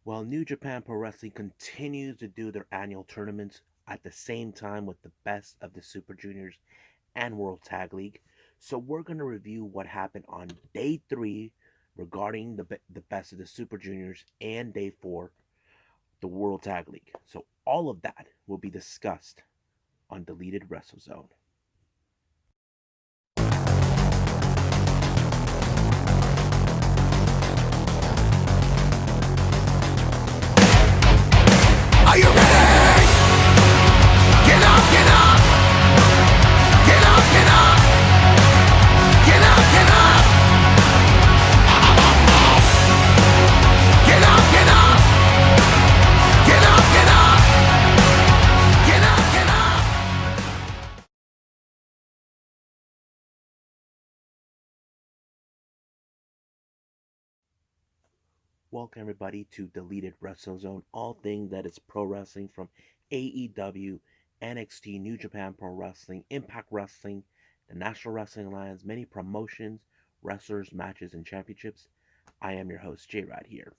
While New Japan Pro Wrestling continues to do their annual tournaments at the same time with the best of the Super Juniors and World Tag League. So we're going to review what happened on day 3 regarding the best of the Super Juniors and day 4 the World Tag League. So all of that will be discussed on Deleted WrestleZone. Are you ready? Get up, get up! Get up, get up! Get up, get up! Get up, get up! Get up, get up! Get up, get up! Welcome everybody to Deleted WrestleZone, all things that is pro wrestling from AEW, NXT, New Japan Pro Wrestling, Impact Wrestling, the National Wrestling Alliance, many promotions, wrestlers, matches, and championships. I am your host, J-Rod here.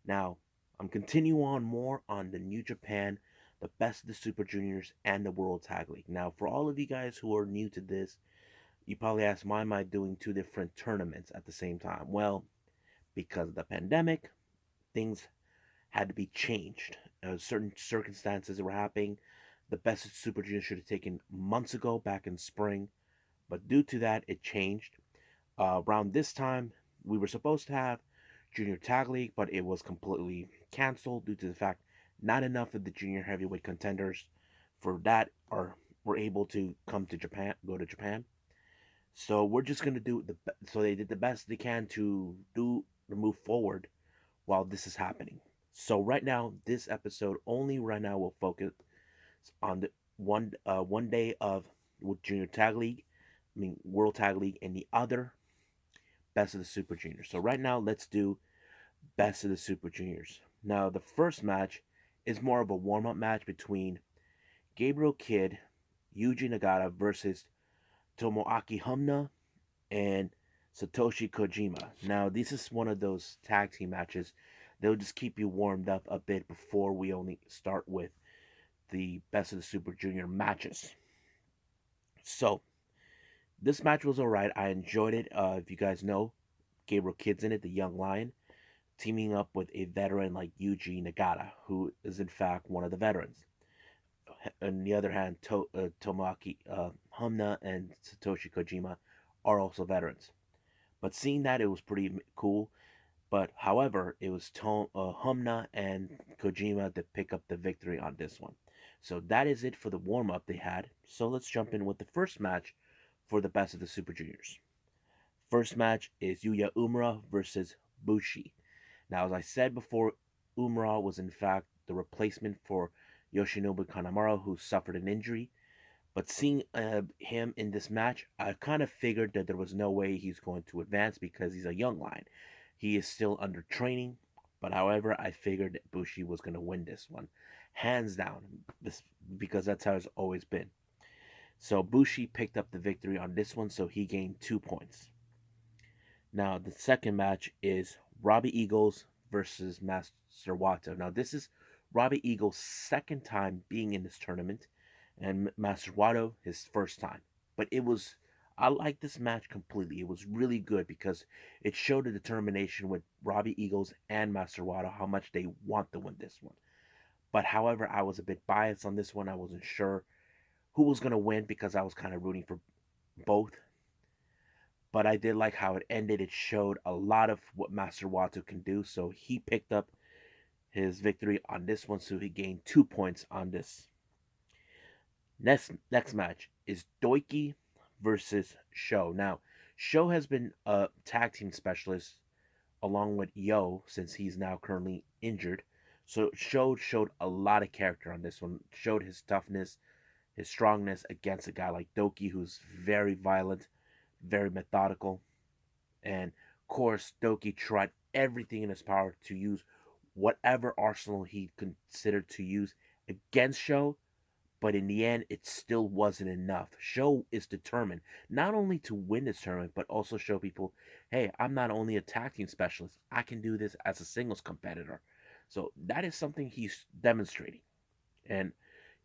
Now, I'm continuing on more on the New Japan, the best of the Super Juniors, and the World Tag League. Now, for all of you guys who are new to this, you probably ask, why am I doing two different tournaments at the same time? Well, because of the pandemic, things had to be changed. Certain circumstances were happening. The best of Super Junior should have taken months ago, back in spring, but due to that, it changed. Around this time, we were supposed to have Junior Tag League, but it was completely canceled due to the fact not enough of the junior heavyweight contenders for that are were able to come to Japan, go to Japan. So we're just gonna do so they did the best they can to move forward while this is happening. So right now, this episode only right now will focus on the one day of Junior Tag League, World Tag League, and the other Best of the Super Juniors. So right now, let's do Best of the Super Juniors. Now the first match is more of a warm up match between Gabriel Kidd, Yuji Nagata versus Tomoaki Honma and Satoshi Kojima. Now, this is one of those tag team matches. They'll just keep you warmed up a bit before we only start with the Best of the Super Junior matches. So, this match was alright. I enjoyed it. If you guys know, Gabriel Kidd's in it, the young lion, teaming up with a veteran like Yuji Nagata, who is in fact one of the veterans. On the other hand, Tomoaki Honma and Satoshi Kojima are also veterans. But seeing that, it was pretty cool. But however, it was Honma and Kojima to pick up the victory on this one. So that is it for the warm up they had. So let's jump in with the first match for the best of the Super Juniors. First match is Yuya Uemura versus Bushi. Now, as I said before, Uemura was in fact the replacement for Yoshinobu Kanemaru, who suffered an injury. But seeing him in this match, I kind of figured that there was no way he's going to advance because he's a young lion. He is still under training, but however, I figured that Bushi was going to win this one, hands down, this because that's how it's always been. So Bushi picked up the victory on this one, so he gained 2 points. Now the second match is Robbie Eagles versus Master Wato. Now this is Robbie Eagles' second time being in this tournament, and Master Wato his first time. But I like this match completely. It was really good because it showed a determination with Robbie Eagles and Master Wato how much they want to win this one. But however, I was a bit biased on this one. I wasn't sure who was going to win because I was kind of rooting for both. But I did like how it ended. It showed a lot of what Master Wato can do. So he picked up his victory on this one. So he gained 2 points on this. Next match is Doiki versus Sho. Now, Sho has been a tag team specialist along with Yo since he's now currently injured. So Sho showed a lot of character on this one. Showed his toughness, his strongness against a guy like Doki, who's very violent, very methodical. And of course, Doki tried everything in his power to use whatever arsenal he considered to use against Sho, but in the end, it still wasn't enough. Sho is determined not only to win this tournament, but also show people, hey, I'm not only a tag team specialist, I can do this as a singles competitor. So that is something he's demonstrating. And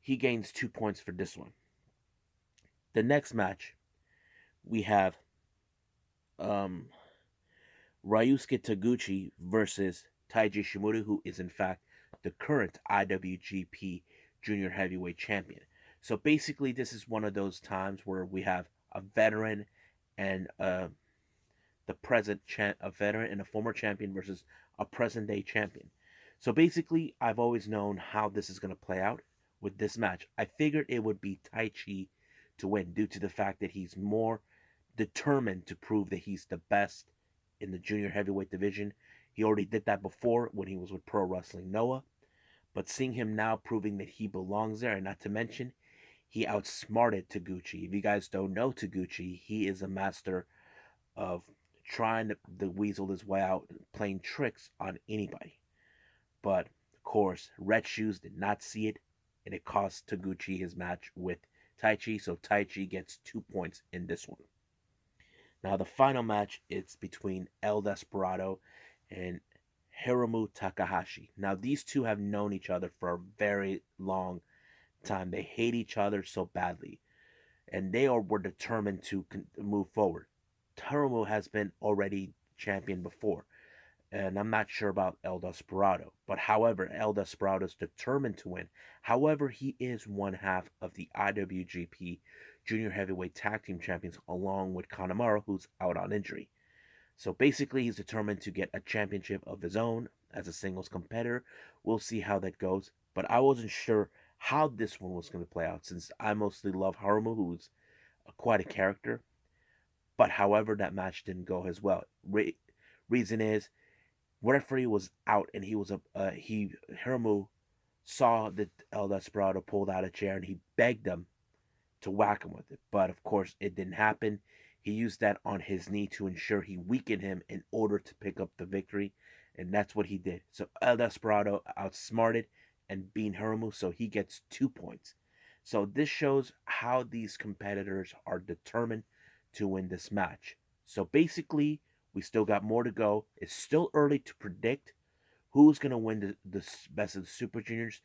he gains 2 points for this one. The next match, we have um, Ryusuke Taguchi versus Taiji Shimura, who is in fact the current IWGP Junior Heavyweight Champion. So basically, this is one of those times where we have a veteran and a veteran and a former champion versus a present day champion. So basically, I've always known how this is going to play out with this match. I figured it would be Taichi to win due to the fact that he's more determined to prove that he's the best in the junior heavyweight division. He already did that before when he was with Pro Wrestling Noah, but seeing him now proving that he belongs there, and not to mention, he outsmarted Taguchi. If you guys don't know Taguchi, he is a master of trying to weasel his way out, playing tricks on anybody. But of course, Red Shoes did not see it, and it cost Taguchi his match with Taichi. So Taichi gets 2 points in this one. Now the final match is between El Desperado and Hiromu Takahashi. Now these two have known each other for a very long time. They hate each other so badly, and were determined to move forward. Hiromu has been already champion before, and I'm not sure about El Desperado. But however, El Desperado is determined to win. However, he is one half of the IWGP Junior Heavyweight Tag Team Champions, along with Kanemaru, who's out on injury. So basically, he's determined to get a championship of his own as a singles competitor. We'll see how that goes. But I wasn't sure how this one was going to play out, since I mostly love Hiromu, who's quite a character. But however, that match didn't go as well. Reason is, referee was out, and Hiromu saw that El Desperado pulled out a chair, and he begged him to whack him with it. But of course, it didn't happen. He used that on his knee to ensure he weakened him in order to pick up the victory, and that's what he did. So El Desperado outsmarted and beat Hiromu, so he gets 2 points. So this shows how these competitors are determined to win this match. So basically, we still got more to go. It's still early to predict who's going to win the best of the Super Juniors.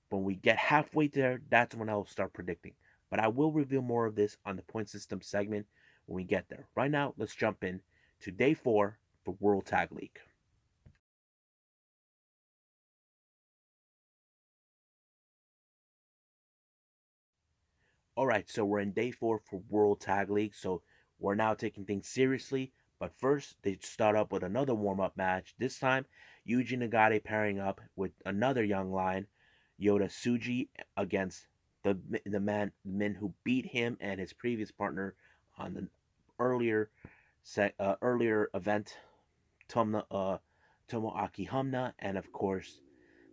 When we get halfway there, that's when I'll start predicting. But I will reveal more of this on the point system segment when we get there. Right now, let's jump in to day 4 for World Tag League. Alright, so we're in day 4 for World Tag League, so we're now taking things seriously. But first, they start up with another warm-up match. This time, Yuji Nagata pairing up with another young lion, Yota Tsuji, against the men who beat him and his previous partner on the earlier earlier event, Tomoaki Honma, and of course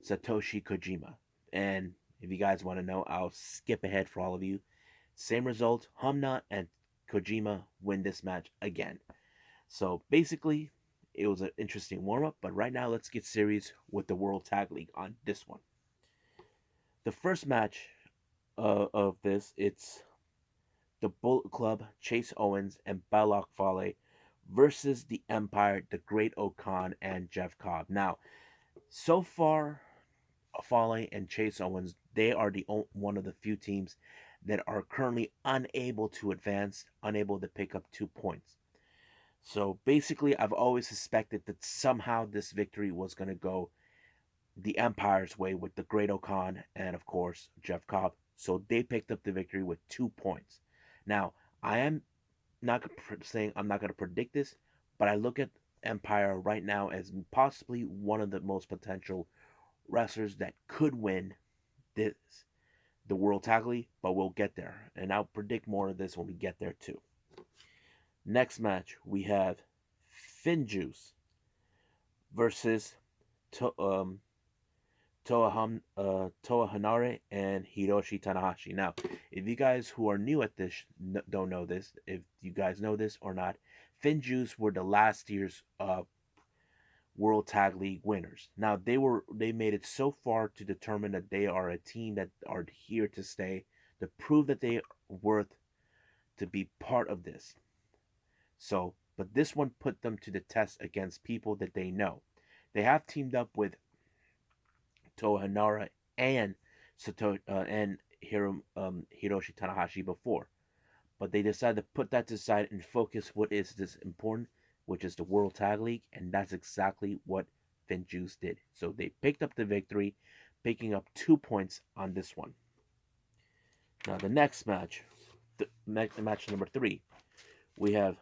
Satoshi Kojima. And if you guys want to know, I'll skip ahead for all of you. Same result, Honma and Kojima win this match again. So basically, it was an interesting warm up, but right now let's get serious with the World Tag League on this one. The first match of this, it's the Bullet Club, Chase Owens and Balak Fale versus the Empire, the Great Okan and Jeff Cobb. Now, so far, Fale and Chase Owens, they are one of the few teams that are currently unable to advance, unable to pick up 2 points. So basically, I've always suspected that somehow this victory was going to go the Empire's way with the Great Okan and, of course, Jeff Cobb. So they picked up the victory with 2 points. Now, I am not saying I'm not going to predict this, but I look at Empire right now as possibly one of the most potential wrestlers that could win the World Tag League, but we'll get there. And I'll predict more of this when we get there too. Next match, we have Finjuice versus Toa Henare and Hiroshi Tanahashi. Now, if you guys who are new at this don't know this, if you guys know this or not, Finjuice were the last year's World Tag League winners. Now, they made it so far to determine that they are a team that are here to stay, to prove that they are worth to be part of this. So, but this one put them to the test against people that they know. They have teamed up with Toa Hanara and Hiroshi Tanahashi before. But they decided to put that to the side and focus what is this important, which is the World Tag League, and that's exactly what Finjuice did. So they picked up the victory, picking up 2 points on this one. Now the next match, match number 3, we have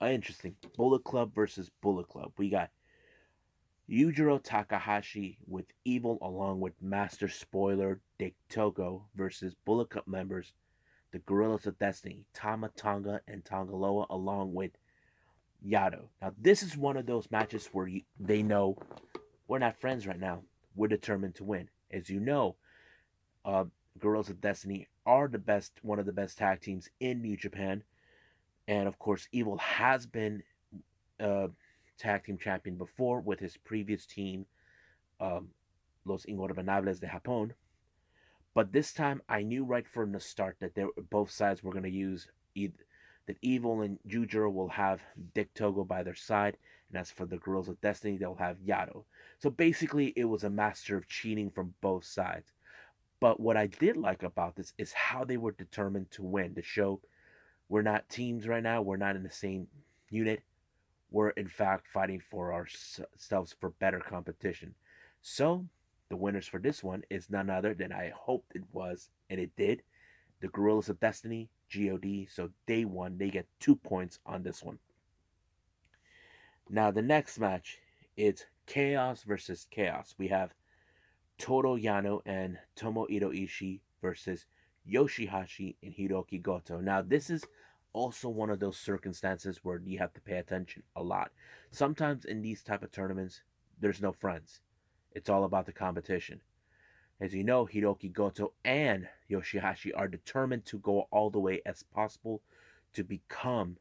an interesting Bullet Club versus Bullet Club. We got Yujiro Takahashi with Evil along with Master Spoiler Dick Togo versus Bullet Club members the Gorillas of Destiny, Tama Tonga and Tongaloa along with Yado. Now this is one of those matches where they know we're not friends right now. We're determined to win. As you know, uh, Gorillas of Destiny are one of the best tag teams in New Japan, and of course, Evil has been tag team champion before with his previous team, um, Los Ingobernables de Japón. But this time, I knew right from the start that both sides were going to use that Evil and Yujiro will have Dick Togo by their side, and as for the Girls of Destiny, they'll have Yado. So basically, it was a master of cheating from both sides. But what I did like about this is how they were determined to win. To show we're not teams right now, we're not in the same unit. We're in fact fighting for ourselves for better competition. So the winners for this one is none other than I hoped it was, and it did. The Gorillas of Destiny, GOD. So they won. They get 2 points on this one. Now the next match is Chaos versus Chaos. We have Toru Yano and Tomohiro Ishii versus Yoshihashi and Hiroki Goto. Now this is also one of those circumstances where you have to pay attention a lot. Sometimes in these type of tournaments, there's no friends. It's all about the competition. As you know, Hiroki Goto and Yoshihashi are determined to go all the way as possible to become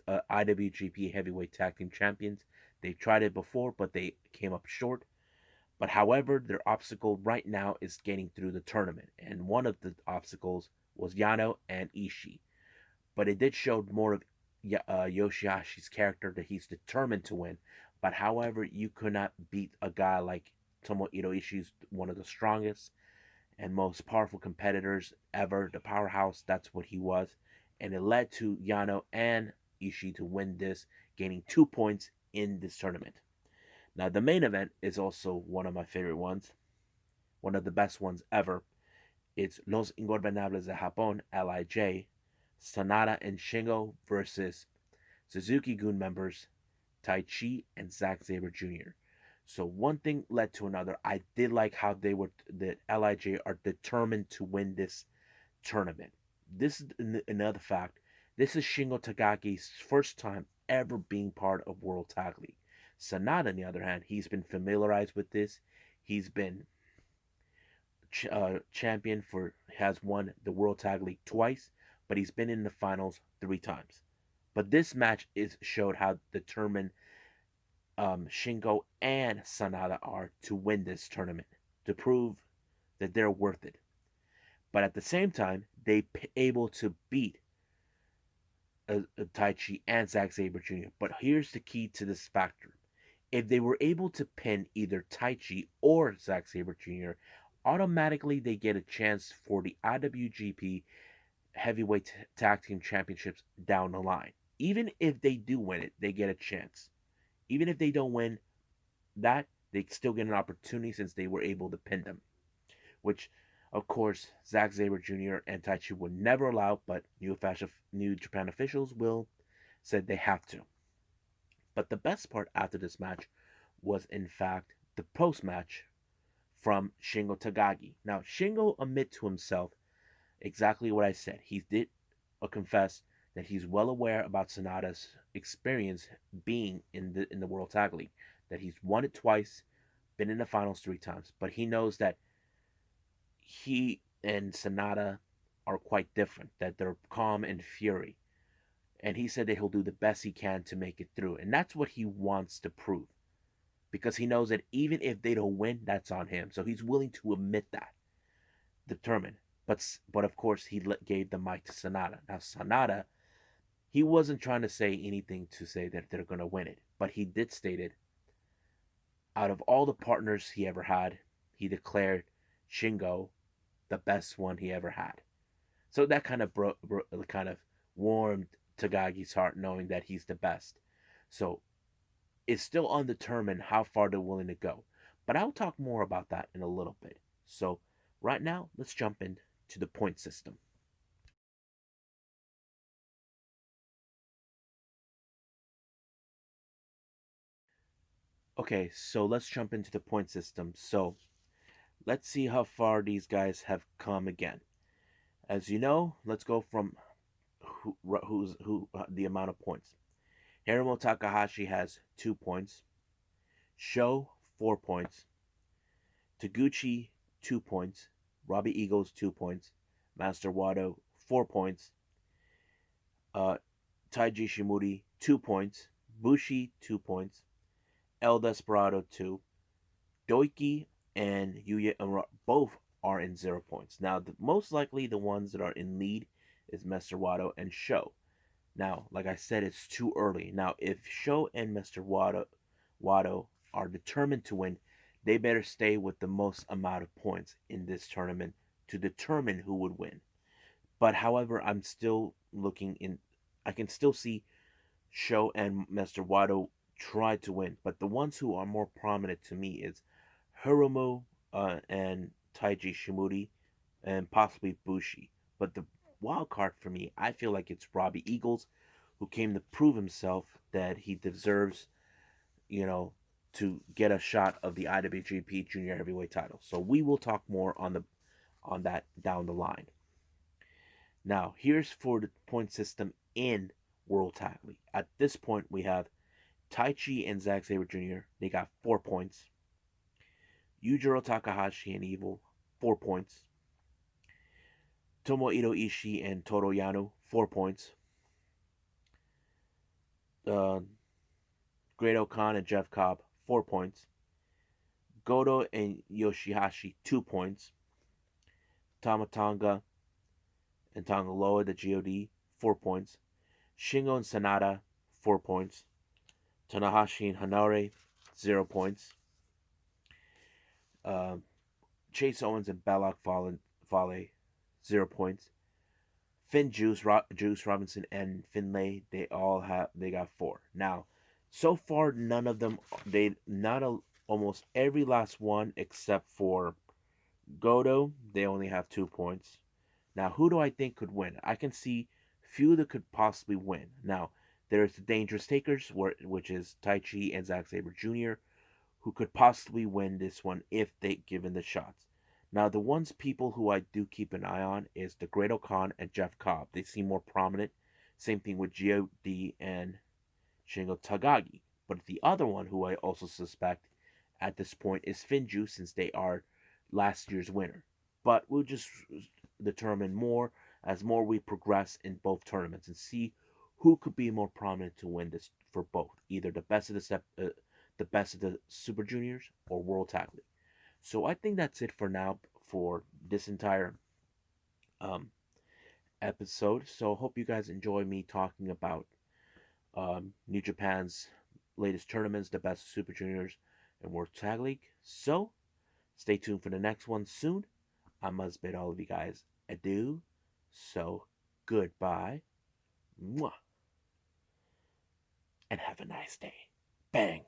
IWGP Heavyweight Tag Team Champions. They've tried it before, but they came up short. But however, their obstacle right now is getting through the tournament. And one of the obstacles was Yano and Ishii. But it did show more of Yoshihashi's character that he's determined to win. But however, you could not beat a guy like Tomohiro Ishii, one of the strongest and most powerful competitors ever, the powerhouse. That's what he was. And it led to Yano and Ishii to win this, gaining 2 points in this tournament. Now, the main event is also one of my favorite ones, one of the best ones ever. It's Los Ingobernables de Japón, LIJ, Sanada and Shingo versus Suzuki-gun members Taichi and Zack Sabre Jr. So one thing led to another. I did like how the LIJ are determined to win this tournament. This is another fact. This is Shingo Takagi's first time ever being part of World Tag League. Sanada, on the other hand, he's been familiarized with this. He's been champion has won the World Tag League twice, but he's been in the finals 3 times. But this match showed how determined Shingo and Sanada are to win this tournament, to prove that they're worth it. But at the same time, they able to beat Taichi and Zack Sabre Jr. But here's the key to this factor. If they were able to pin either Taichi or Zack Sabre Jr., automatically they get a chance for the IWGP Heavyweight Tag Team Championships down the line. Even if they do win it, they get a chance. Even if they don't win that, they still get an opportunity since they were able to pin them. Which, of course, Zack Sabre Jr. and Taichi would never allow, but New Japan officials said they have to. But the best part after this match was, in fact, the post-match from Shingo Takagi. Now, Shingo admit to himself exactly what I said. He did confess that he's well aware about Sanada's experience being in the World Tag League, that he's won it twice, been in the finals 3 times, but he knows that he and Sanada are quite different, that they're calm and fury. And he said that he'll do the best he can to make it through. And that's what he wants to prove. Because he knows that even if they don't win, that's on him. So he's willing to admit that. Determined. But of course, he gave the mic to Sanada. Now, Sanada, he wasn't trying to say anything to say that they're going to win it. But he did state it. Out of all the partners he ever had, he declared Shingo the best one he ever had. So that kind of kind of warmed Tagagi's heart, knowing that he's the best. So it's still undetermined how far they're willing to go. But I'll talk more about that in a little bit. So right now, let's jump into the point system. Okay, so let's jump into the point system. So let's see how far these guys have come again. As you know, let's go from the amount of points. Hiromu Takahashi has 2 points. Sho 4 points. Taguchi 2 points. Robbie Eagles 2 points. Master Wato 4 points. Taiji Shimuri 2 points. Bushi 2 points. El Desperado 2. Doiki and Yuya both are in 0 points. Now, most likely the ones that are in lead is Master Wato and Sho. Now, like I said, it's too early. Now, if Sho and Mr. Wato are determined to win, they better stay with the most amount of points in this tournament to determine who would win. But however, I'm still looking in. I can still see Sho and Mr. Wato try to win, but the ones who are more prominent to me is Hiromu and Taiji Shimuri and possibly Bushi. But the wild card for me, I feel like it's Robbie Eagles, who came to prove himself that he deserves, you know, to get a shot of the IWGP Junior Heavyweight title. So we will talk more on that down the line. Now, here's for the point system in World Tag League. At this point, we have Taichi and Zack Sabre Jr. They got 4 points. Yujiro Takahashi and Evil, 4 points. Tomohiro Ishii and Toru Yano, 4 points. Great-O-Khan and Jeff Cobb, 4 points. Goto and Yoshihashi, 2 points. Tama Tonga and Tonga Loa, the GOD, 4 points. Shingo and Sanada, 4 points. Tanahashi and Hanare, 0 points. Chase Owens and Balak Fale, 0 points. Juice Robinson, and Finlay, they got 4. Now, so far, none of them, almost every last one except for Goto, they only have 2 points. Now, who do I think could win? I can see few that could possibly win. Now, there's the Dangerous Takers, which is Taichi and Zack Sabre Jr., who could possibly win this one if they given the shots. Now, the people who I do keep an eye on is the Great-O-Khan and Jeff Cobb. They seem more prominent. Same thing with GOD and Shingo Takagi. But the other one who I also suspect at this point is Finju, since they are last year's winner. But we'll just determine more as we progress in both tournaments and see who could be more prominent to win this for both, either the best of the Super Juniors or World Tag League. So I think that's it for now for this entire episode. So I hope you guys enjoy me talking about New Japan's latest tournaments, the best Super Juniors and World Tag League. So stay tuned for the next one soon. I must bid all of you guys adieu. So goodbye. Mwah. And have a nice day. Bang.